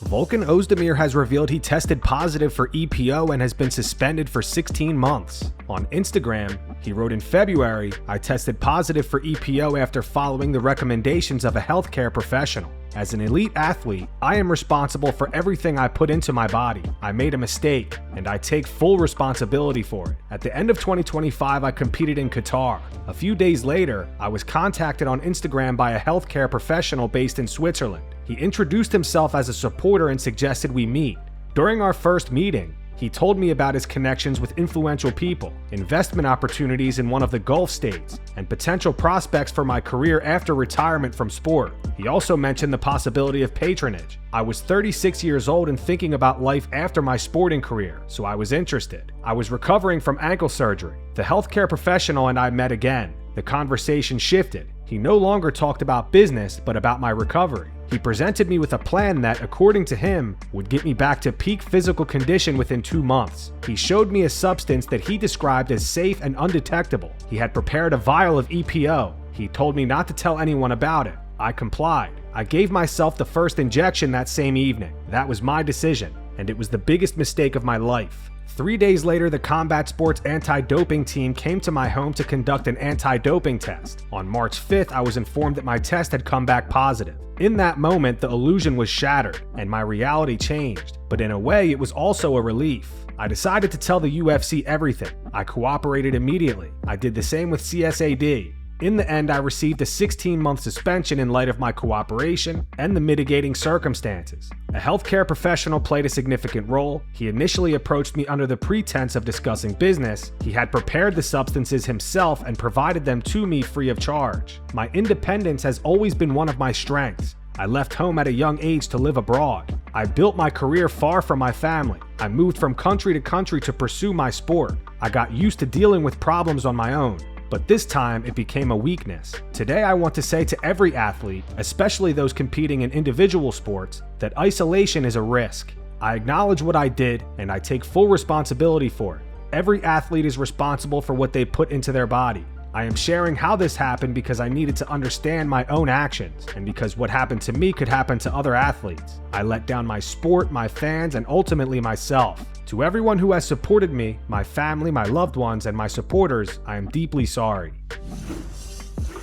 Volkan Ozdemir has revealed he tested positive for EPO and has been suspended for 16 months. On Instagram, he wrote, "In February, I tested positive for EPO after following the recommendations of a healthcare professional. As an elite athlete, I am responsible for everything I put into my body. I made a mistake, and I take full responsibility for it. At the end of 2025, I competed in Qatar. A few days later, I was contacted on Instagram by a healthcare professional based in Switzerland. He introduced himself as a supporter and suggested we meet. During our first meeting, he told me about his connections with influential people, investment opportunities in one of the Gulf states, and potential prospects for my career after retirement from sport. He also mentioned the possibility of patronage. I was 36 years old and thinking about life after my sporting career, so I was interested. I was recovering from ankle surgery. The healthcare professional and I met again. The conversation shifted. He no longer talked about business, but about my recovery. He presented me with a plan that, according to him, would get me back to peak physical condition within 2 months. He showed me a substance that he described as safe and undetectable. He had prepared a vial of EPO. He told me not to tell anyone about it. I complied. I gave myself the first injection that same evening. That was my decision, and it was the biggest mistake of my life. 3 days later, the Combat Sports anti-doping team came to my home to conduct an anti-doping test. On March 5th, I was informed that my test had come back positive. In that moment, the illusion was shattered, and my reality changed. But in a way, it was also a relief. I decided to tell the UFC everything. I cooperated immediately. I did the same with CSAD. In the end, I received a 16-month suspension in light of my cooperation and the mitigating circumstances. A healthcare professional played a significant role. He initially approached me under the pretense of discussing business. He had prepared the substances himself and provided them to me free of charge. My independence has always been one of my strengths. I left home at a young age to live abroad. I built my career far from my family. I moved from country to country to pursue my sport. I got used to dealing with problems on my own. But this time it became a weakness. Today I want to say to every athlete, especially those competing in individual sports, that isolation is a risk. I acknowledge what I did and I take full responsibility for it. Every athlete is responsible for what they put into their body. I am sharing how this happened because I needed to understand my own actions and because what happened to me could happen to other athletes. I let down my sport, my fans, and ultimately myself. To everyone who has supported me, my family, my loved ones, and my supporters, I am deeply sorry.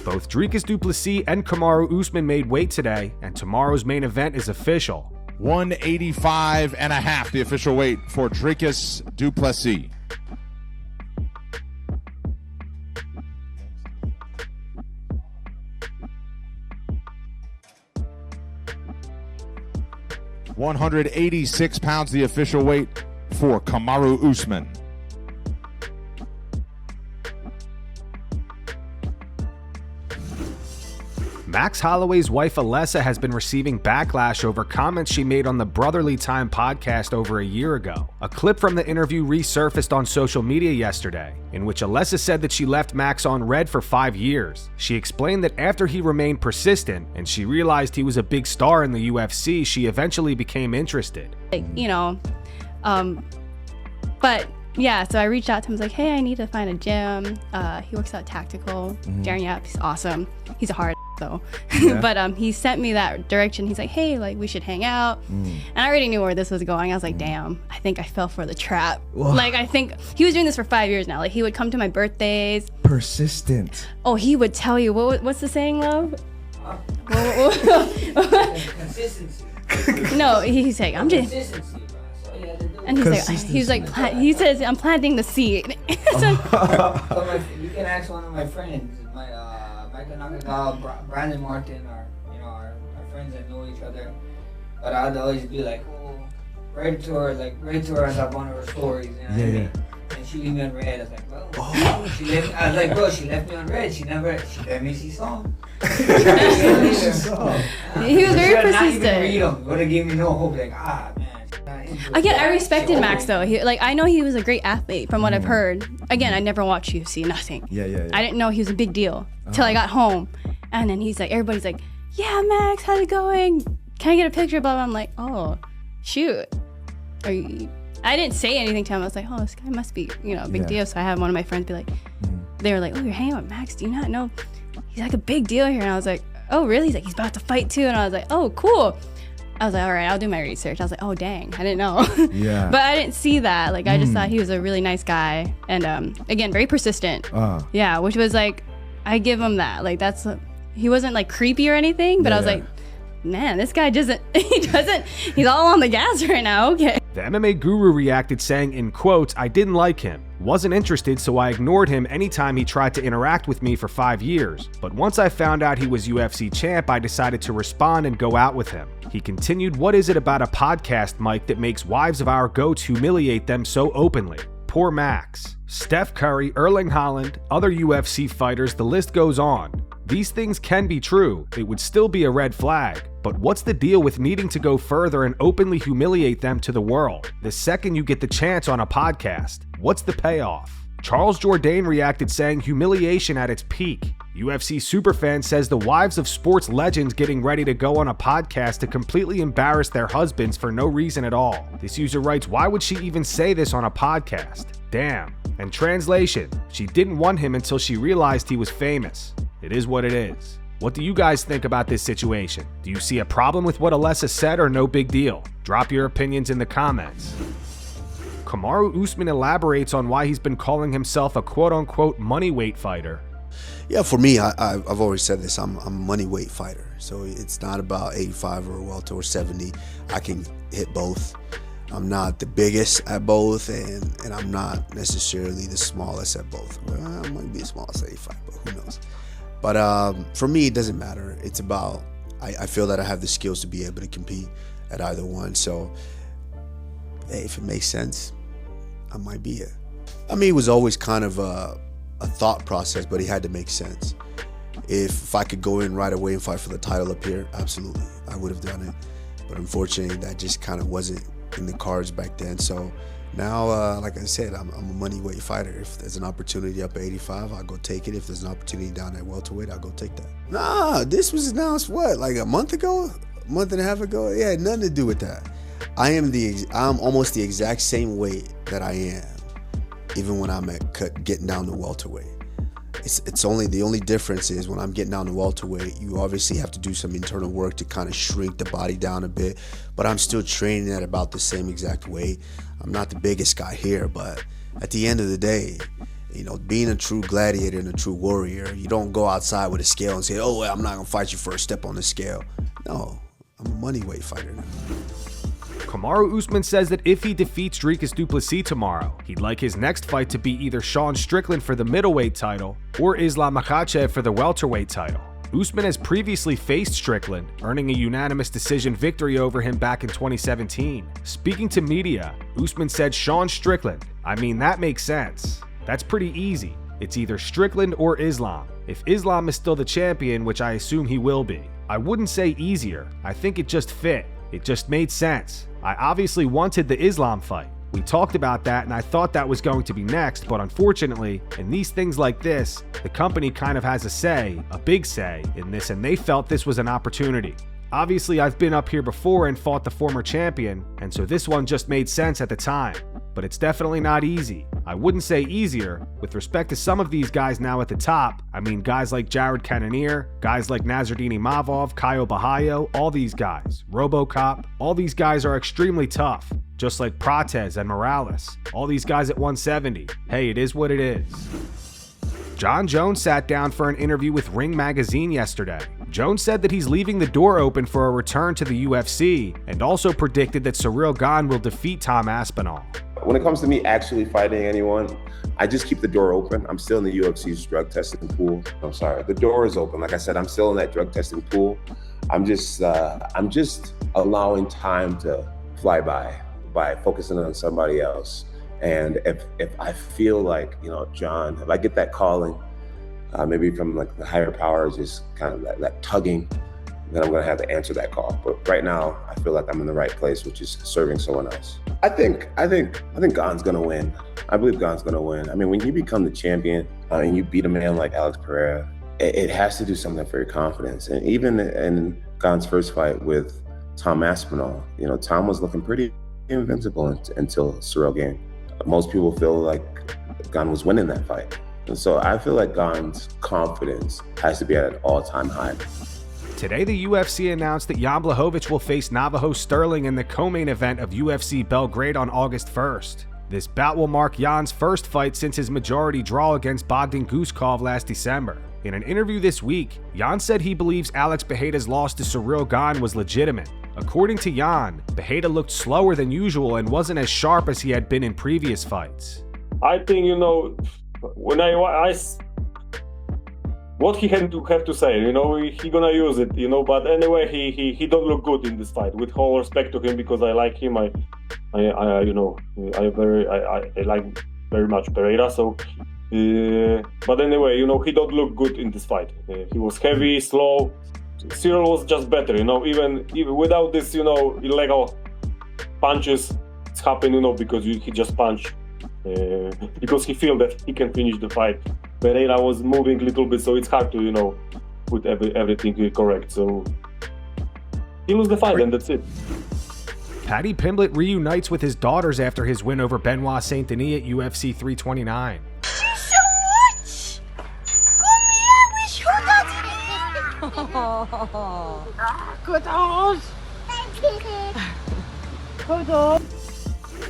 Both Dricus du Plessis and Kamaru Usman made weight today, and tomorrow's main event is official. 185.5, the official weight for Dricus du Plessis. £186, the official weight for Kamaru Usman. Max Holloway's wife Alessa has been receiving backlash over comments she made on the Brotherly Time podcast over a year ago. A clip from the interview resurfaced on social media yesterday, in which Alessa said that she left Max on red for 5 years. She explained that after he remained persistent and she realized he was a big star in the UFC, she eventually became interested. But yeah, so I reached out to him. I was like, hey, I need to find a gym. He works out tactical. Darren Yap, he's awesome. He's a hard though. Yeah. But he sent me that direction. He's like, hey, like we should hang out. And I already knew where this was going. I was like, damn, I think I fell for the trap. Whoa. Like, I think he was doing this for 5 years now. Like, he would come to my birthdays. Persistent. Oh, he would tell you, what's the saying, love? Consistency. No, he's like, I'm just. And he says, I'm planting the seed. You can ask one of my friends, Michael Nakagawa, Brandon Martin, or our friends that know each other. But I'd always be like, right to her as like one of her stories. You know what I mean? And she leave me on red. I was like, well, she left me on red. She let me see song. He was very persistent. Not even read them. Would have given me no hope. Like, man. Again, I respected Max though. I know he was a great athlete from what I've heard. Again, I never watched UFC, nothing. Yeah. I didn't know he was a big deal till I got home, and then everybody's like, yeah, Max, how's it going? Can I get a picture? Blah blah. I'm like, oh, shoot. I didn't say anything to him. I was like, oh, this guy must be, a big deal. So I had one of my friends be like, they were like, oh, you're hanging out with Max? Do you not know he's like a big deal here? And I was like, oh, really? He's like, he's about to fight too. And I was like, oh, cool. I was like, all right, I'll do my research. I was like, oh, dang, I didn't know. Yeah. But I didn't see that. Like, I just thought he was a really nice guy. And again, very persistent. Yeah, which was like, I give him that. Like, he wasn't like creepy or anything, but I was like, man, this guy he's all on the gas right now. Okay. The MMA guru reacted saying, in quotes, "I didn't like him. Wasn't interested, so I ignored him anytime he tried to interact with me for 5 years. But once I found out he was UFC champ, I decided to respond and go out with him." He continued, "What is it about a podcast, Mike, that makes wives of our goats humiliate them so openly? Poor Max. Steph Curry, Erling Haaland, other UFC fighters, the list goes on. These things can be true. It would still be a red flag. But what's the deal with needing to go further and openly humiliate them to the world the second you get the chance on a podcast? What's the payoff?" Charles Jourdain reacted saying, "Humiliation at its peak. UFC superfan says the wives of sports legends getting ready to go on a podcast to completely embarrass their husbands for no reason at all. This user writes, why would she even say this on a podcast? Damn." And translation, she didn't want him until she realized he was famous. It is what it is. What do you guys think about this situation? Do you see a problem with what Alessa said or no big deal? Drop your opinions in the comments. Kamaru Usman elaborates on why he's been calling himself a quote-unquote Moneyweight fighter. Yeah, for me, I've always said this, I'm a Moneyweight fighter. So it's not about 85 or welter or 70. I can hit both. I'm not the biggest at both, and I'm not necessarily the smallest at both. Well, I might be the smallest at 85, but who knows. But for me, it doesn't matter. It's about, I feel that I have the skills to be able to compete at either one. So, hey, if it makes sense, I might be it. I mean, it was always kind of a thought process, but it had to make sense. If I could go in right away and fight for the title up here, absolutely, I would have done it. But unfortunately, that just kind of wasn't in the cards back then. So now, like I said, I'm a Moneyweight fighter. If there's an opportunity up at 85, I'll go take it. If there's an opportunity down at welterweight, I'll go take that. Nah, this was announced, what, like a month ago? A month and a half ago? It had nothing to do with that. I'm almost the exact same weight that I am, even when I'm getting down to welterweight. It's only, the only difference is when I'm getting down to welterweight, you obviously have to do some internal work to kind of shrink the body down a bit, but I'm still training at about the same exact weight. I'm not the biggest guy here, but at the end of the day, you know, being a true gladiator and a true warrior, you don't go outside with a scale and say, oh, I'm not gonna fight you for a step on the scale. No, I'm a Moneyweight fighter now. Kamaru Usman says that if he defeats Dricus du Plessis tomorrow, he'd like his next fight to be either Sean Strickland for the middleweight title or Islam Makhachev for the welterweight title. Usman has previously faced Strickland, earning a unanimous decision victory over him back in 2017. Speaking to media, Usman said, Sean Strickland, I mean, that makes sense. That's pretty easy. It's either Strickland or Islam. If Islam is still the champion, which I assume he will be, I wouldn't say easier. I think it just fit. It just made sense. I obviously wanted the Islam fight. We talked about that and I thought that was going to be next, but unfortunately, in these things like this, the company kind of has a say, a big say in this, and they felt this was an opportunity. Obviously, I've been up here before and fought the former champion, and so this one just made sense at the time. But it's definitely not easy. I wouldn't say easier. With respect to some of these guys now at the top, I mean guys like Jared Cannonier, guys like Nasruddin Imavov, Caio Bahayo, all these guys, RoboCop, all these guys are extremely tough. Just like Prates and Morales, all these guys at 170. Hey, it is what it is. Jon Jones sat down for an interview with Ring Magazine yesterday. Jones said that he's leaving the door open for a return to the UFC and also predicted that Ciryl Gane will defeat Tom Aspinall. When it comes to me actually fighting anyone, I just keep the door open. I'm still in the UFC's drug testing pool. I'm sorry, the door is open. Like I said, I'm still in that drug testing pool. I'm just allowing time to fly by focusing on somebody else. And if I feel like, you know, John, if I get that calling, maybe from like the higher powers, just kind of that tugging, then I'm gonna have to answer that call. But right now, I feel like I'm in the right place, which is serving someone else. I think Gane's gonna win. I believe Gane's gonna win. I mean, when you become the champion and you beat a man like Alex Pereira, it has to do something for your confidence. And even in Gane's first fight with Tom Aspinall, you know, Tom was looking pretty invincible until Ciryl Gane. Most people feel like Gane was winning that fight. And so I feel like Gane's confidence has to be at an all-time high. Today, the UFC announced that Jan Blachowicz will face Navajo Sterling in the co-main event of UFC Belgrade on August 1st. This bout will mark Jan's first fight since his majority draw against Bogdan Guskov last December. In an interview this week, Jan said he believes Alex Pereira's loss to Ciryl Gane was legitimate. According to Jan, Pereira looked slower than usual and wasn't as sharp as he had been in previous fights. I think, when what he had to have to say, he gonna use it, but anyway, he don't look good in this fight, with all respect to him, because I like him. I like very much Pereira, so but anyway, he don't look good in this fight. He was heavy, slow. Ciryl was just better, even without this, illegal punches. It's happened, because he just punched because he feel that he can finish the fight. Pereira was moving a little bit, so it's hard to, put everything correct. So he lose the fight, and that's it. Paddy Pimblett reunites with his daughters after his win over Benoit Saint Denis at UFC 329.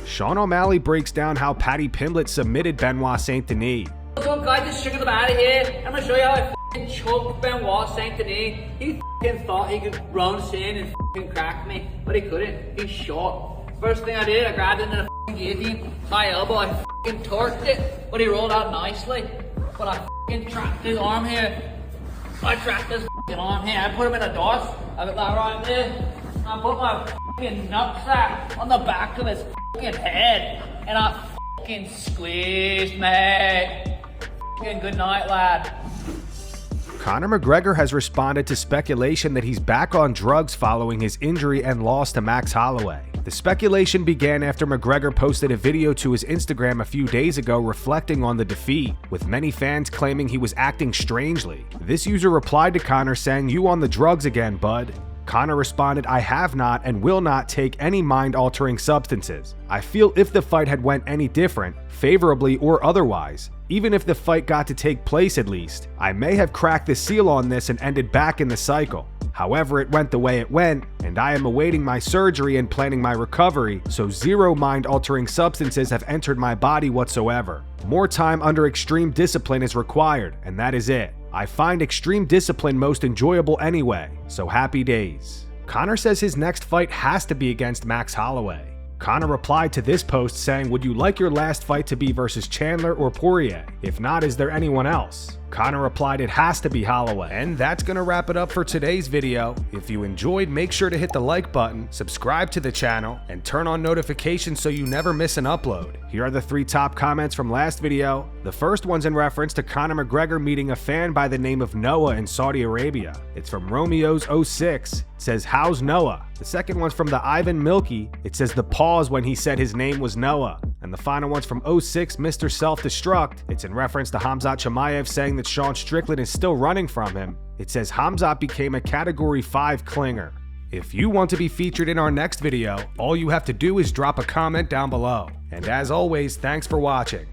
Sean O'Malley breaks down how Paddy Pimblett submitted Benoit Saint Denis. So guys, just sugar them out of here. I'm gonna show you how I f***ing choked Benoit Saint Denis. He f***ing thought he could run in and f***ing crack me, but he couldn't. He shot. First thing I did, I grabbed him in the f***ing guillotine. My elbow, I f***ing torqued it, but he rolled out nicely. But I f***ing trapped his arm here. I trapped his f***ing arm here. I put him in a dot. I got that right there. I put my f***ing nutsack on the back of his f***ing head, and I f***ing squeezed, mate. Good night, lad. Conor McGregor has responded to speculation that he's back on drugs following his injury and loss to Max Holloway. The speculation began after McGregor posted a video to his Instagram a few days ago reflecting on the defeat, with many fans claiming he was acting strangely. This user replied to Conor saying, "You on the drugs again, bud?" Conor responded, "I have not and will not take any mind-altering substances. I feel if the fight had went any different, favorably or otherwise, even if the fight got to take place at least, I may have cracked the seal on this and ended back in the cycle. However, it went the way it went, and I am awaiting my surgery and planning my recovery, so zero mind-altering substances have entered my body whatsoever. More time under extreme discipline is required, and that is it. I find extreme discipline most enjoyable anyway, so happy days." Conor says his next fight has to be against Max Holloway. Conor replied to this post saying, "Would you like your last fight to be versus Chandler or Poirier? If not, is there anyone else?" Conor replied, "It has to be Holloway." And that's gonna wrap it up for today's video. If you enjoyed, make sure to hit the like button, subscribe to the channel, and turn on notifications so you never miss an upload. Here are the 3 top comments from last video. The first one's in reference to Conor McGregor meeting a fan by the name of Noah in Saudi Arabia. It's from Romeo's06. It says, "How's Noah?" The second one's from the Ivan Milky. It says the pause when he said his name was Noah. And the final one's from 06 Mr. Self-Destruct. It's in reference to Khamzat Chimaev saying that Sean Strickland is still running from him. It says Khamzat became a Category 5 clinger. If you want to be featured in our next video, all you have to do is drop a comment down below. And as always, thanks for watching.